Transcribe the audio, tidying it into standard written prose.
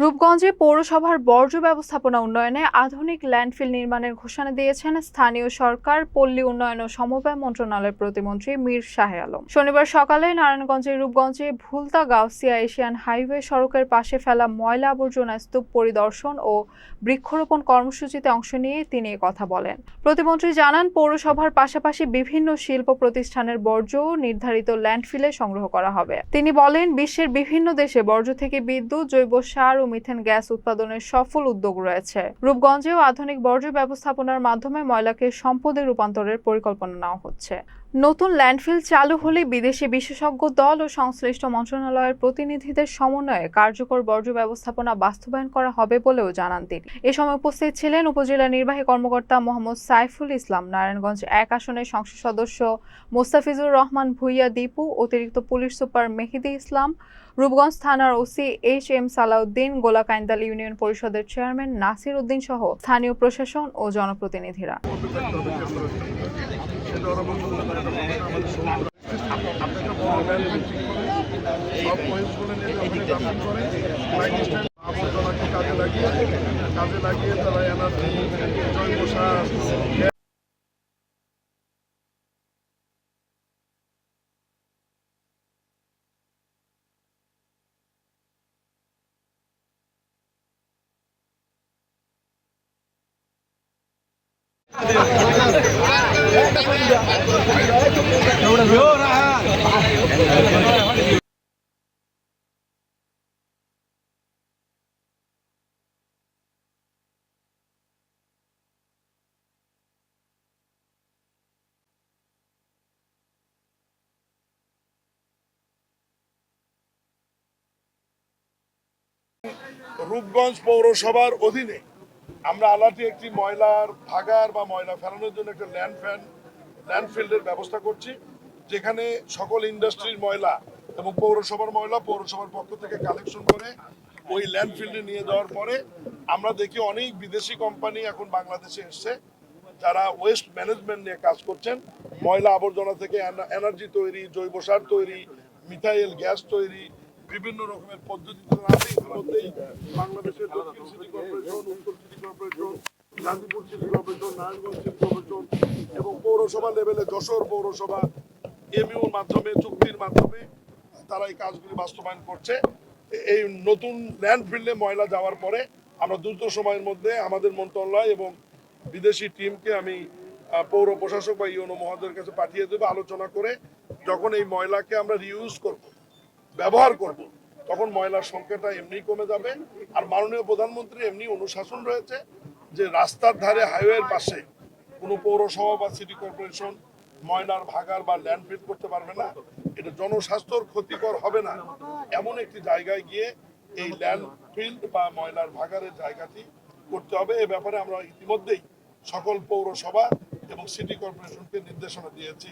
রূপগঞ্জে পৌরসভার বর্জ্য ব্যবস্থাপনা উন্নয়নে আধুনিক ল্যান্ডফিল নির্মাণের ঘোষণা দিয়েছেন স্থানীয় সরকার, পল্লী উন্নয়ন ও সমবায় মন্ত্রণালয়ের প্রতিমন্ত্রী মীর শাহে আলম। শনিবার সকালে নারায়ণগঞ্জের রূপগঞ্জে ভুলতা গাউসিয়া এশিয়ান হাইওয়ে সড়কের পাশে ফেলা ময়লা আবর্জনা স্তূপ পরিদর্শন ও বৃক্ষরোপণ কর্মসূচিতে অংশ নিয়ে তিনি কথা বলেন। প্রতিমন্ত্রী জানান, পৌরসভার পাশাপাশি বিভিন্ন শিল্প প্রতিষ্ঠানের বর্জ্য নির্ধারিত ল্যান্ডফিলে সংগ্রহ করা হবে। তিনি বলেন, বিশ্বের বিভিন্ন দেশে বর্জ্য থেকে বিদ্যুৎ, জৈব সার ও মিথেন গ্যাস উৎপাদনের সফল উদ্যোগ রয়েছে। রূপগঞ্জেও আধুনিক বর্জ্য ব্যবস্থাপনার মাধ্যমে ময়লাকে সম্পদে রূপান্তরের পরিকল্পনা নেওয়া হচ্ছে। নতুন ল্যান্ডফিল চালু হলে বিদেশি বিশেষজ্ঞ দল ও সংশ্লিষ্ট মন্ত্রণালয়ের প্রতিনিধিদের সমন্বয়ে কার্যকর বর্জ্য ব্যবস্থাপনা বাস্তবায়ন করা হবে বলেও জানান তিনি। এ সময় উপস্থিত ছিলেন উপজেলা নির্বাহী কর্মকর্তা মোহাম্মদ সাইফুল ইসলাম, নারায়ণগঞ্জ ১ আসনের সংসদ সদস্য মোস্তাফিজুর রহমান ভূঁইয়া দীপু, অতিরিক্ত পুলিশ সুপার মেহেদী ইসলাম, রূপগঞ্জ থানার ওসি এইচ.এম. সালাউদ্দিন, গোলাকাইন্দাল ইউনিয়ন পরিষদের চেয়ারম্যান নাসির উদ্দিন সহ স্থানীয় প্রশাসন ও জনপ্রতিনিধিরা। কাজে লাগিয়ে তারা এনার্জি, জৈব সার, রূপগঞ্জ পৌরসভার অধীনে আমরা আলাদা একটি ময়লার ভাগার বা ময়লা ফেলানোর জন্য একটা ল্যান্ডফিল্ডের ব্যবস্থা করছি, যেখানে সকল ইন্ডাস্ট্রির ময়লা এবং পৌরসভার ময়লা পৌরসভার পক্ষ থেকে কালেকশন করে ওই ল্যান্ডফিল্ডে নিয়ে যাওয়ার পরে আমরা দেখি অনেক বিদেশি কোম্পানি এখন বাংলাদেশে এসছে, যারা ওয়েস্ট ম্যানেজমেন্ট নিয়ে কাজ করছেন। ময়লা আবর্জনা থেকে এনার্জি তৈরি, জৈব সার তৈরি, মিথাইল গ্যাস তৈরি, বিভিন্ন রকমের পদ্ধতি আছে। ইতিমধ্যেই বাংলাদেশের দক্ষিণ সিটি কর্পোরেশন, উত্তর city corporation, Gazipur city corporation, Narayanganj city corporation এবং পৌরসভা লেভেলে যশোর পৌরসভা এমইউর মাধ্যমে, চুক্তির মাধ্যমে তারা এই কাজগুলি বাস্তবায়ন করছে। এই নতুন ল্যান্ডফিল্ডে ময়লা যাওয়ার পরে আমরা দ্রুত সময়ের মধ্যে আমাদের মন্ত্রণালয় এবং বিদেশি টিমকে আমি পৌর প্রশাসক বা ইউনো মহোদয়ের কাছে পাঠিয়ে দেবো, আলোচনা করে যখন এই ময়লাকে আমরা রিউজ করব, ব্যবহার করব, তখন ময়লার সংখ্যাটা এমনি কমে যাবে। আর মাননীয় প্রধানমন্ত্রী এমনি অনুশাসন রয়েছে যে রাস্তার ধারে, হাইওয়ের পাশে কোনো পৌরসভা বা সিটি কর্পোরেশন ময়লার ভাগার বা ল্যান্ডফিল করতে পারবে না। এটা জনস্বাস্থ্যর ক্ষতিকর হবে না এমন একটি জায়গায় গিয়ে এই ল্যান্ডফিল বা ময়লার ভাগারের জায়গাটি করতে হবে। এ ব্যাপারে আমরা ইতিমধ্যেই সকল পৌরসভা এবং সিটি কর্পোরেশনকে নির্দেশনা দিয়েছি।